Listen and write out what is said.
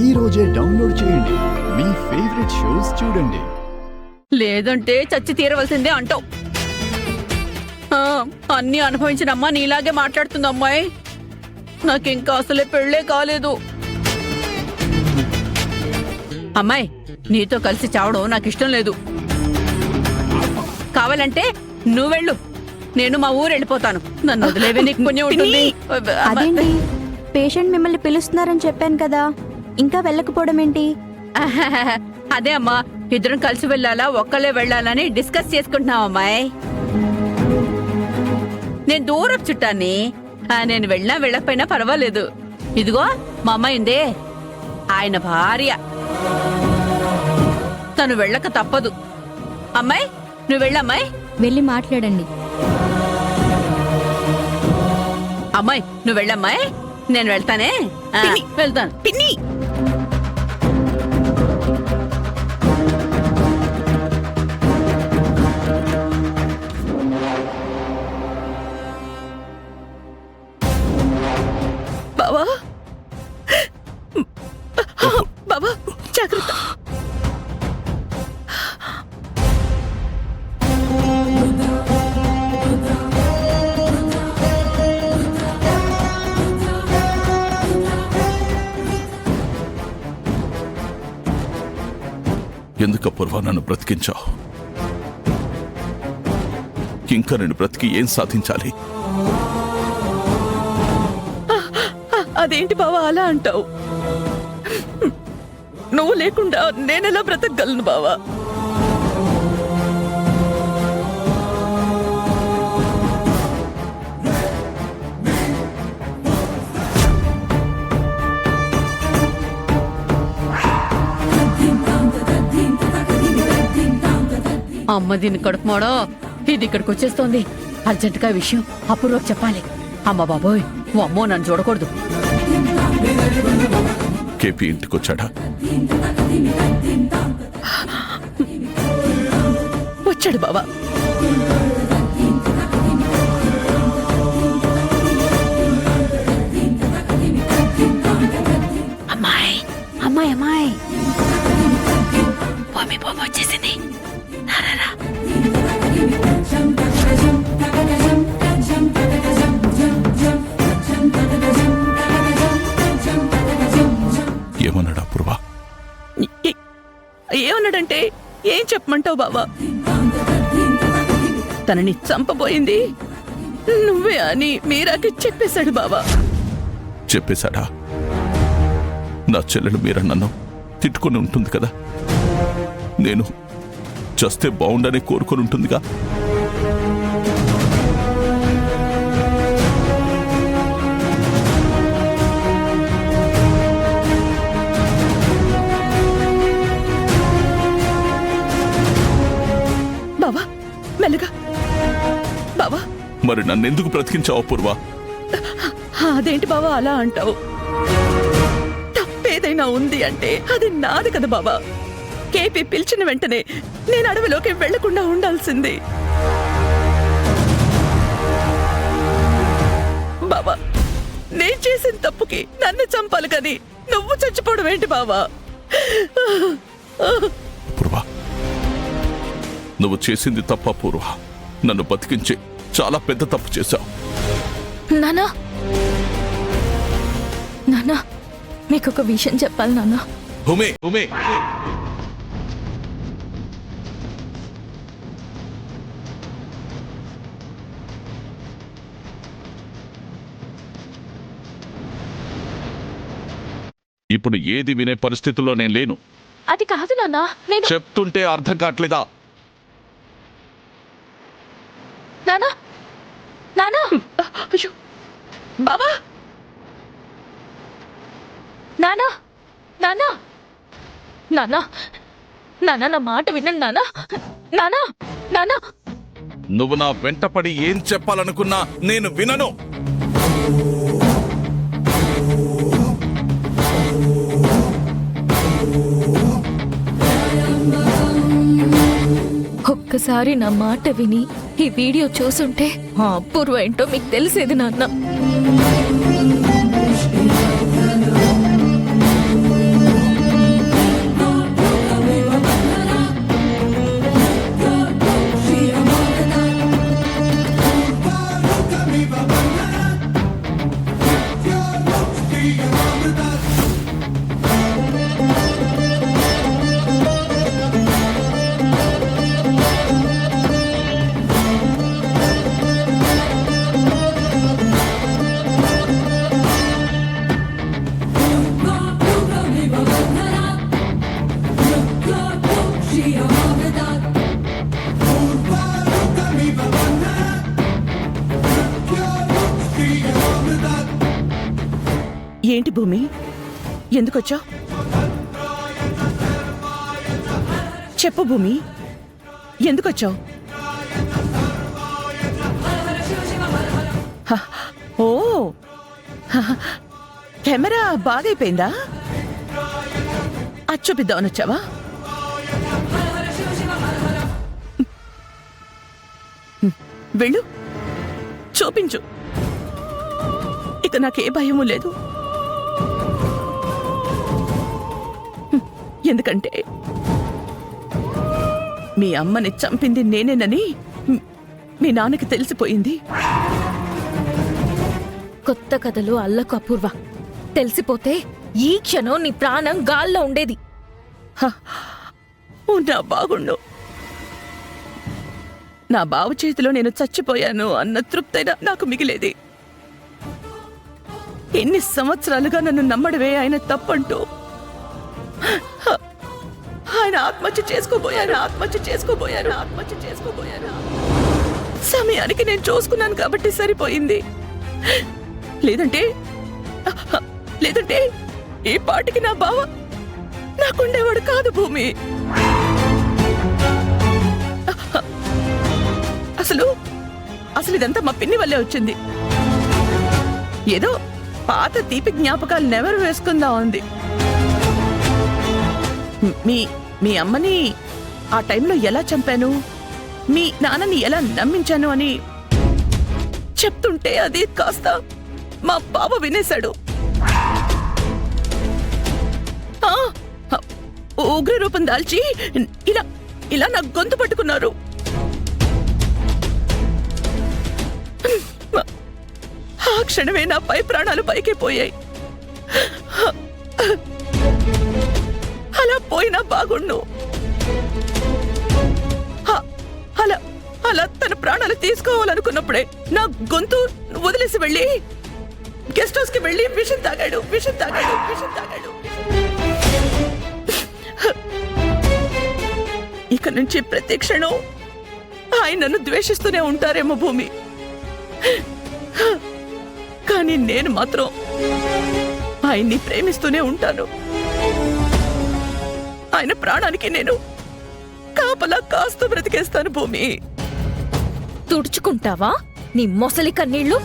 ఈ రోజే డౌన్లోడ్ చేయండి. మీ ఫేవరెట్ షోస్ చూడండి. లేదంటే చచ్చి తీరవలసిందే అంటావు. అన్నీ అనుభవించిన అమ్మ నీలాగే మాట్లాడుతుంది. అమ్మాయి, నాకింకా అసలే పెళ్ళే కాలేదు. అమ్మాయి, నీతో కలిసి చావడం నాకు ఇష్టం లేదు. కావాలంటే నువ్వెళ్ళు, నేను మా ఊరు వెళ్ళిపోతాను. నన్ను వదిలేవే, నీకు పుణ్యం ఉంటుంది. అదేంటి, పేషెంట్ మిమ్మల్ని పిలుస్తున్నారని చెప్పాను కదా, ఇంకా వెళ్ళకపోవడం ఏంటి? అదే అమ్మా, ఇద్దరం కలిసి వెళ్ళాలా ఒక్కళ్ళే వెళ్ళాలని డిస్కస్ చేసుకుంటున్నాం. అమ్మాయి, నేను దూరం చుట్టాన్ని. నేను వెళ్ళినా వెళ్ళకపోయినా పర్వాలేదు. ఇదిగో మా అమ్మాయి ఉందే, ఆయన భార్య. తను వెళ్ళక తప్పదు. అమ్మాయి, నువ్వు వెళ్ళమ్మాయి. వెళ్ళి మాట్లాడండి. అమ్మాయి, నువ్వు వెళ్ళమ్మాయి, నేను వెళ్తానే. వెళ్తాను పిన్ని. బావా, బావా జాగ్రత్త. ఎందుకు అపూర్వ నన్ను బ్రతికించావు? ఇంకా నేను బ్రతికి ఏం సాధించాలి? అదేంటి బావా అలా అంటావు? నువ్వు లేకుండా నేనెలా బ్రతకగలను బావా? అమ్మ, దీన్ని కడుపుమాడో, ఇది ఇక్కడికి వచ్చేస్తోంది. అర్జెంటుగా విషయం అపూర్వకు చెప్పాలి. అమ్మ బాబోయ్, ఓ అమ్మో, నన్ను చూడకూడదు. కేపీ ఇంటికొచ్చాడా? వచ్చాడు బావా. అమ్మాయి అమ్మాయి అమ్మాయి, బాబీ బాబు వచ్చేసింది. రారా. ఏమన్నాడు అపూర్వ? ఏమన్నాడంటే ఏం చెప్పమంటావు బావా? తనని చంపబోయింది నువ్వే అని మీరాకి చెప్పేశాడు బావా. చెప్పేశాడా? నా చెల్లెలు మీరా నన్ను తిట్టుకుని ఉంటుంది కదా, నేను చస్తే బాగుండని కోరుకొని ఉంటుందిగా. బావా మెల్లగా. బావా, మరి నన్నెందుకు బ్రతికించావు అపూర్వ? అదేంటి బావా అలా అంటావు? తప్పేదైనా ఉంది అంటే అది నాది కదా బావా. కేపీ పిలిచిన వెంటనే నేను అడవిలోకి వెళ్లకుండా ఉండాల్సింది. బావా, నేను చేసిన తప్పుకి నన్ను చంపాలి కానీ నువ్వు చచ్చిపోవడం ఏంటి బావా? అపూర్వ, నువ్వు చేసింది తప్ప అపూర్వ. నన్ను బతికించి చాలా పెద్ద తప్పు చేశావు. నానా, నానా, మీకు ఒక విషయం చెప్పాలి నానా. ఉమే ఉమే, ఇప్పుడు ఏది వినే పరిస్థితుల్లో నేను లేను. అది కాదు నాన్నా, నేను చెప్తుంటే అర్థం కావట్లేదా? నానా, నానా, అయ్యో బావా, నానా, నానా, నానా, నానా, నా మాట వినండి నానా. నానా, నానా, నువ్వు నా వెంటపడి ఏం చెప్పాలనుకున్నా నేను వినను. ఒక్కసారి నా మాట విని ఈ వీడియో చూసుంటే ఆ అపూర్వ ఏంటో మీకు తెలిసేది నాన్న. ఏంటి భూమి, ఎందుకొచ్చావు? చెప్పు భూమి, ఎందుకొచ్చావు? ఓ కెమెరా బాగైపోయిందా? అది చూపిద్దామని వచ్చావా? వెళ్ళు, చూపించు. ఇక నాకే భయము లేదు. ఎందుకంటే మీ అమ్మని చంపింది నేనేనని మీ నాన్నకి తెలిసిపోయింది. కొత్త కథలు అల్లకు అపూర్వ. తెలిసిపోతే ఈ క్షణం నీ ప్రాణం గాల్లో ఉండేది. ఉన్నా బాగుండు. నా బావ చేతిలో నేను చచ్చిపోయాను అన్న తృప్తైనా నాకు మిగిలేది. ఎన్ని సంవత్సరాలుగా నన్ను నమ్మడమే ఆయన తప్పంటూ ఆయన ఆత్మహత్య చేసుకోబోయాను. సమయానికి నేను చూసుకున్నాను కాబట్టి సరిపోయింది. లేదంటే ఈ పాటికి నా బావ నాకుండేవాడు కాదు భూమి. అసలు ఇదంతా మా పిన్ని వల్లే వచ్చింది. ఏదో పాత తీపి జ్ఞాపకాలు నెవరు వేసుకుందా ఉంది. మీ అమ్మని ఆ టైంలో ఎలా చంపాను, మీ నాన్నని ఎలా నమ్మించాను అని చెప్తుంటే అది కాస్త మా బావ వినేశాడు. ఉగ్ర రూపం దాల్చి ఇలా నా గొంతు పట్టుకున్నారు. ఆ క్షణమే నా పై ప్రాణాలు పైకి పోయాయి. అలా పోయినా బాగుండు. అలా తన ప్రాణాలు తీసుకోవాలనుకున్నప్పుడే నా గొంతు వదిలేసి వెళ్ళి గెస్ట్ హౌస్ కి వెళ్ళి విషం తాగాడు. ఇక నుంచి ప్రతి క్షణం ఆయన నన్ను ద్వేషిస్తూనే ఉంటారేమో భూమి. కానీ నేను మాత్రం ఆయన్ని ప్రేమిస్తూనే ఉంటాను. ఆయన ప్రాణానికి నేను కాపలా కాస్తూ బ్రతికేస్తాను భూమి. తుడుచుకుంటావా నీ మొసలి కన్నీళ్లు?